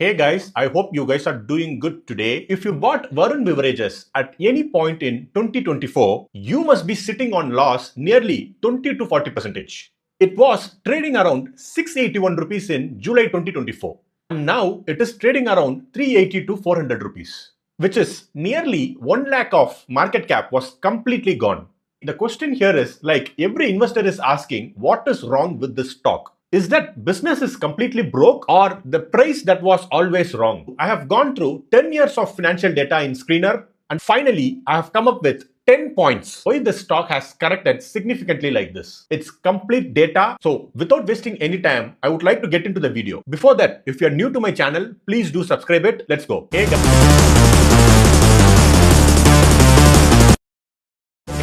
Hey guys, I hope you guys are doing good today. If you bought Varun Beverages at any point in 2024, you must be sitting on loss nearly 20 to 40%. It was trading around 681 rupees in July 2024. And now it is trading around 380 to 400 rupees, which is nearly 1 lakh of market cap was completely gone. The question here is like every investor is asking, what is wrong with this stock? Is that business is completely broke or the price that was always wrong? I have gone through 10 years of financial data in Screener and finally I have come up with 10 points why the stock has corrected significantly like this. It's complete data. So without wasting any time, I would like to get into the video. Before that, if you're new to my channel, please do subscribe it. Let's go. Hey guys.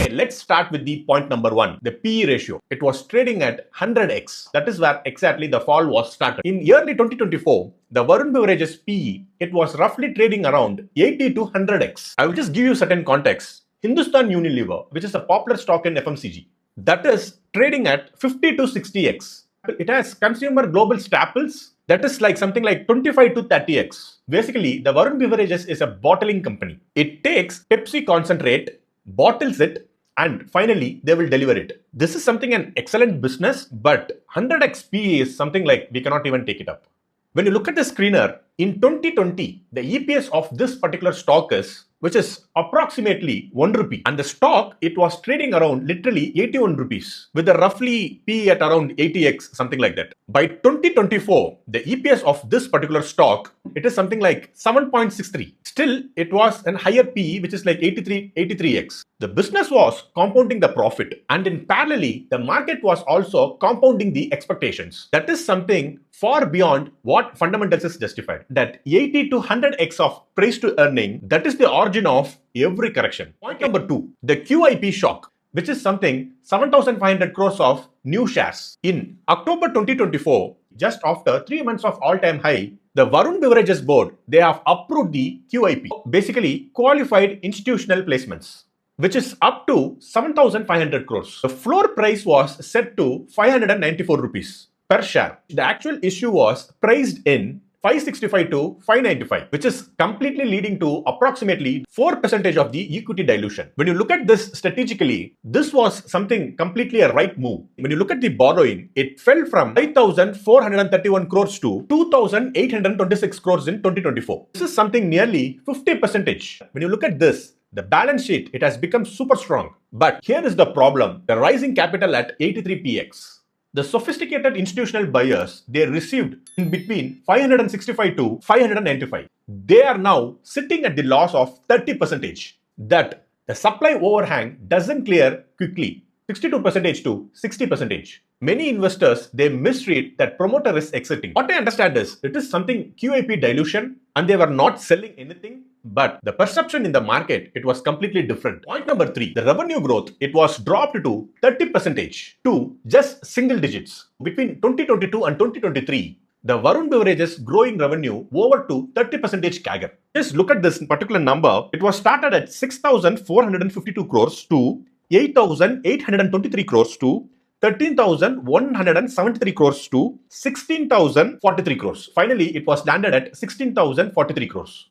Let's start with the point number 1, the PE ratio. It was trading at 100x. That is where exactly the fall was started. In early 2024, the Varun Beverages PE, it was roughly trading around 80 to 100x. I will just give you certain context. Hindustan Unilever, which is a popular stock in FMCG, that is trading at 50 to 60x. It has consumer global staples, that is like something like 25 to 30x. Basically, the Varun Beverages is a bottling company. It takes Pepsi concentrate, bottles it, and finally they will deliver it. This is something an excellent business, but 100x PE is something like we cannot even take it up. When you look at the screener, in 2020, the EPS of this particular stock is, which is approximately 1 rupee. And the stock, it was trading around literally 81 rupees with a roughly PE at around 80x, something like that. By 2024, the EPS of this particular stock, it is something like 7.63. Still, it was a higher PE, which is like 83x. The business was compounding the profit, and in parallel, the market was also compounding the expectations. That is something far beyond what fundamentals is justified. That 80 to 100x of price to earning, that is the origin of every correction. Point number 2, the QIP shock, which is something 7,500 crores of new shares. In October 2024, just after 3 months of all-time high, the Varun Beverages board, they have approved the QIP, basically qualified institutional placements, which is up to 7,500 crores. The floor price was set to 594 rupees per share. The actual issue was priced in 565 to 595, which is completely leading to approximately 4% of the equity dilution. When you look at this strategically, this was something completely a right move. When you look at the borrowing, it fell from 5,431 crores to 2,826 crores in 2024. This is something nearly 50%. When you look at this, the balance sheet, it has become super strong. But here is the problem, the rising capital at 83px. The sophisticated institutional buyers, they received in between 565 to 595. They are now sitting at the loss of 30%. That the supply overhang doesn't clear quickly, 62% to 60%. Many investors, they misread that promoter is exiting. What I understand is, it is something QIP dilution and they were not selling anything. But the perception in the market, it was completely different. Point number 3, the revenue growth, it was dropped to 30% to just single digits. Between 2022 and 2023, the Varun Beverages growing revenue over to 30% CAGR. Just look at this particular number. It was started at 6,452 crores to 8,823 crores to 13,173 crores to 16,043 crores. Finally, it was landed at 16,043 crores.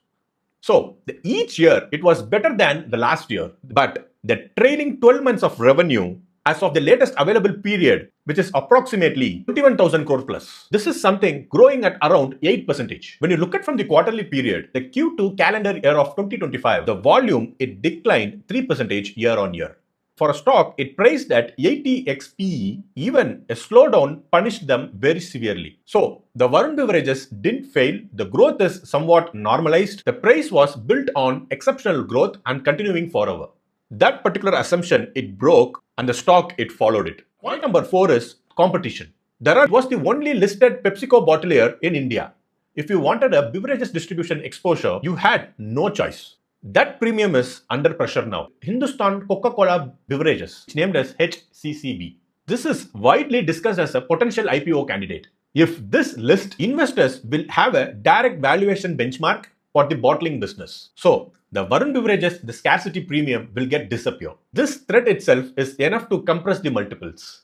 So each year it was better than the last year, but the trailing 12 months of revenue as of the latest available period, which is approximately 21,000 crore plus. This is something growing at around 8%. When you look at from the quarterly period, the Q2 calendar year of 2025, the volume, it declined 3% year on year. For a stock, it priced at 80x PE, even a slowdown punished them very severely. So, the Varun Beverages didn't fail. The growth is somewhat normalized. The price was built on exceptional growth and continuing forever. That particular assumption, it broke and the stock, it followed it. Point number 4 is competition. It was the only listed PepsiCo bottler in India. If you wanted a beverages distribution exposure, you had no choice. That premium is under pressure now. Hindustan Coca-Cola Beverages, named as HCCB. This is widely discussed as a potential IPO candidate. If this list, investors will have a direct valuation benchmark for the bottling business. So, the Varun Beverages, the scarcity premium will disappear. This threat itself is enough to compress the multiples.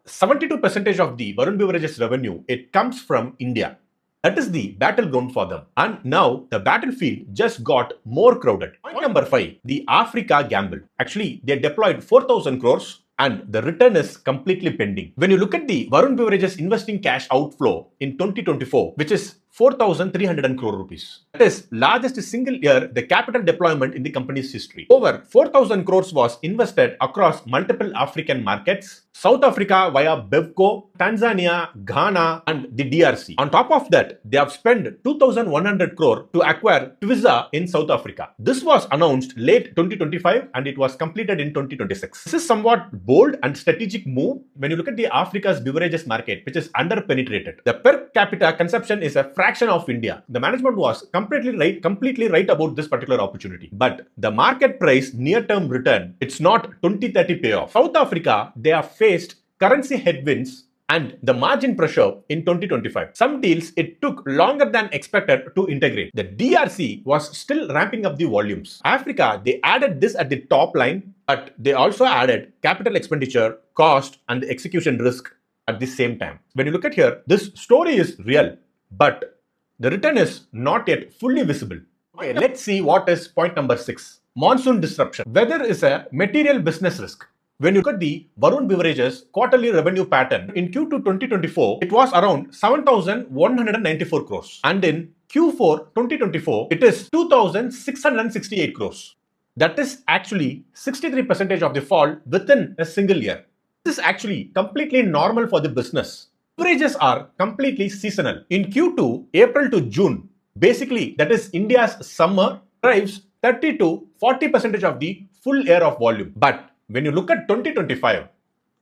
72% of the Varun Beverages revenue, it comes from India. That is the battleground for them. And now the battlefield just got more crowded. Point number 5, the Africa gamble. Actually, they deployed 4,000 crores and the return is completely pending. When you look at the Varun Beverages investing cash outflow in 2024, which is 4,300 crore rupees. That is largest single year the capital deployment in the company's history. Over 4,000 crores was invested across multiple African markets, South Africa via BevCo, Tanzania, Ghana and the DRC. On top of that, they have spent 2,100 crore to acquire Twiza in South Africa. This was announced late 2025 and it was completed in 2026. This is somewhat bold and strategic move when you look at the Africa's beverages market, which is under-penetrated. The per capita consumption is a fraction of India. The management was completely right about this particular opportunity. But the market price near-term return, it's not 2030 payoff. South Africa, they have faced currency headwinds and the margin pressure in 2025. Some deals, it took longer than expected to integrate. The DRC was still ramping up the volumes. Africa, they added this at the top line, but they also added capital expenditure, cost and the execution risk at the same time. When you look at here, this story is real, but the return is not yet fully visible. Okay, let's see what is point number 6. Monsoon disruption. Weather is a material business risk. When you look at the Varun Beverages quarterly revenue pattern, in Q2 2024, it was around 7,194 crores. And in Q4 2024, it is 2,668 crores. That is actually 63% of the fall within a single year. This is actually completely normal for the business. Beverages are completely seasonal. In Q2, April to June, basically that is India's summer, drives 30 to 40% of the full year of volume. But when you look at 2025,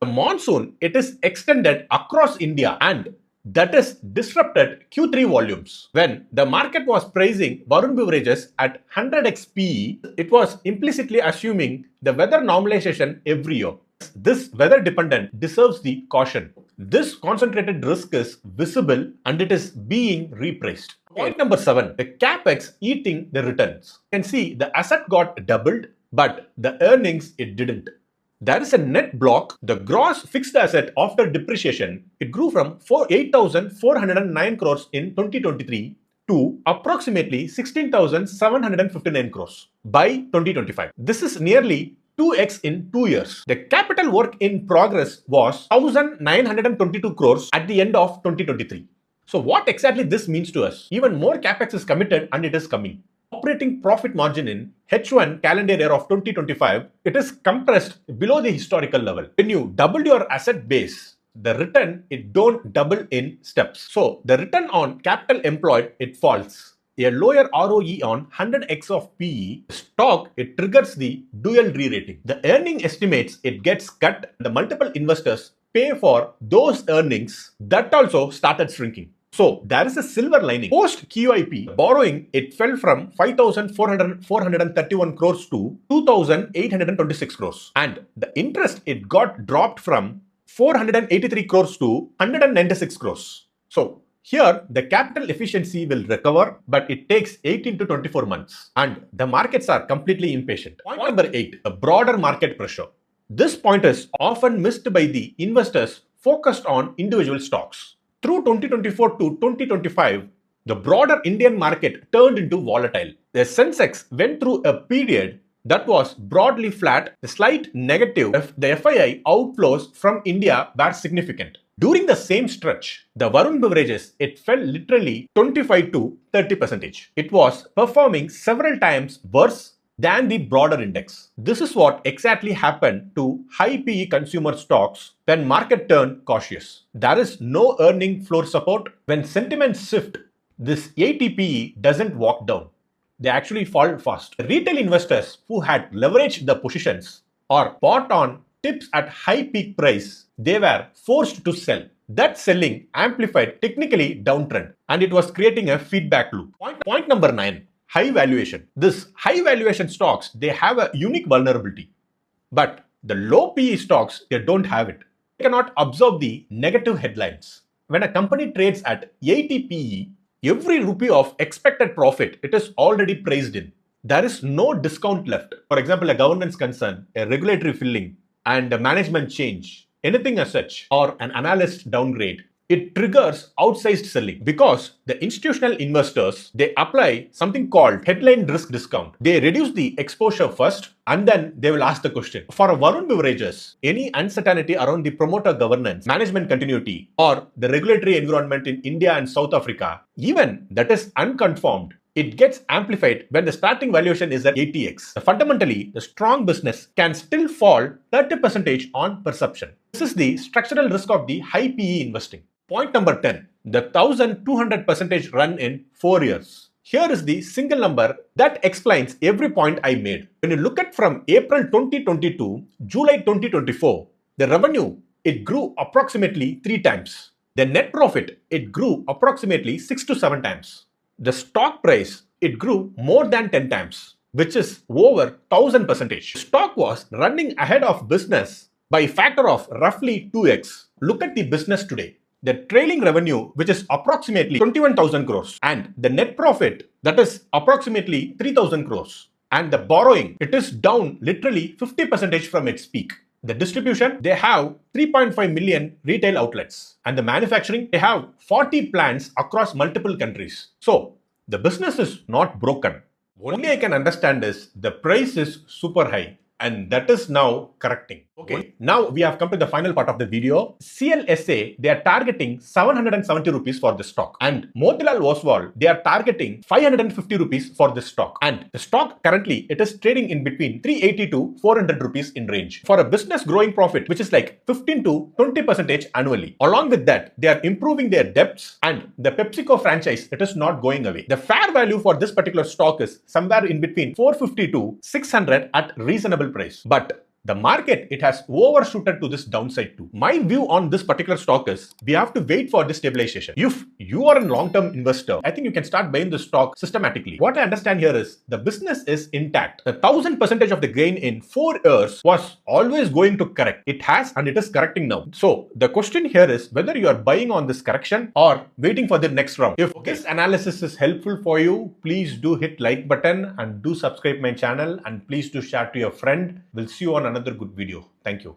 the monsoon, it is extended across India and that is disrupted Q3 volumes. When the market was praising Varun Beverages at 100x PE, it was implicitly assuming the weather normalization every year. This weather dependent deserves the caution. This concentrated risk is visible and it is being repriced. Point number 7, the capex eating the returns. You can see the asset got doubled, but the earnings, it didn't. There is a net block. The gross fixed asset after depreciation, it grew from 8,409 crores in 2023 to approximately 16,759 crores by 2025. This is nearly 2x in 2 years. The capital work in progress was 1,922 crores at the end of 2023. So what exactly this means to us? Even more capex is committed and it is coming. Operating profit margin in H1 calendar year of 2025, it is compressed below the historical level. When you double your asset base, the return, it don't double in steps. So the return on capital employed, it falls. A lower ROE on 100x of PE, stock, it triggers the dual re-rating. The earning estimates, it gets cut. The multiple investors pay for those earnings that also started shrinking. So there is a silver lining. Post QIP, borrowing, it fell from 5,431 crores to 2,826 crores. And the interest, it got dropped from 483 crores to 196 crores. So here, the capital efficiency will recover, but it takes 18 to 24 months. And the markets are completely impatient. Point number 8, the broader market pressure. This point is often missed by the investors focused on individual stocks. Through 2024 to 2025, the broader Indian market turned into volatile. The Sensex went through a period that was broadly flat, the slight negative. The FII outflows from India were significant. During the same stretch, the Varun Beverages, it fell literally 25 to 30%. It was performing several times worse than the broader index. This is what exactly happened to high PE consumer stocks when market turned cautious. There is no earning floor support. When sentiments shift, this 80 PE doesn't walk down. They actually fall fast. Retail investors who had leveraged the positions or bought on tips at high peak price, they were forced to sell. That selling amplified technically downtrend and it was creating a feedback loop. Point number 9, high valuation. This high valuation stocks, they have a unique vulnerability, but the low PE stocks, they don't have it. They cannot absorb the negative headlines. When a company trades at 80 PE, every rupee of expected profit, it is already priced in. There is no discount left. For example, a governance concern, a regulatory filling, and a management change, anything as such, or an analyst downgrade, it triggers outsized selling because the institutional investors, they apply something called headline risk discount. They reduce the exposure first and then they will ask the question. For a Varun Beverages, any uncertainty around the promoter governance, management continuity, or the regulatory environment in India and South Africa, even that is unconfirmed, it gets amplified when the starting valuation is at 80x. Fundamentally, the strong business can still fall 30% on perception. This is the structural risk of the high PE investing. Point number 10, the 1200% run in 4 years. Here is the single number that explains every point I made. When you look at from April 2022 to July 2024, the revenue, it grew approximately 3 times. The net profit, it grew approximately 6 to 7 times. The stock price, it grew more than 10 times, which is over 1000%. The stock was running ahead of business by a factor of roughly 2x. Look at the business today. The trailing revenue, which is approximately 21,000 crores, and the net profit, that is approximately 3,000 crores. And the borrowing, it is down literally 50% from its peak. The distribution, they have 3.5 million retail outlets. And the manufacturing, they have 40 plants across multiple countries. So, the business is not broken. Only I can understand is the price is super high. And that is now correcting. Okay, now we have come to the final part of the video. CLSA, they are targeting 770 rupees for the stock. And Motilal Oswal, they are targeting 550 rupees for the stock. And the stock currently, it is trading in between 380 to 400 rupees in range. For a business growing profit, which is like 15 to 20% annually. Along with that, they are improving their debts and the PepsiCo franchise, it is not going away. The fair value for this particular stock is somewhere in between 450 to 600 at reasonable price. But the market, it has overshooted to this downside too. My view on this particular stock is we have to wait for this stabilization. If you are a long-term investor, I think you can start buying the stock systematically. What I understand here is the business is intact. The 1000% of the gain in 4 years was always going to correct. It has and it is correcting now. So the question here is whether you are buying on this correction or waiting for the next round. If this analysis is helpful for you, please do hit like button and do subscribe my channel and please do share to your friend. We'll see you on another good video. Thank you.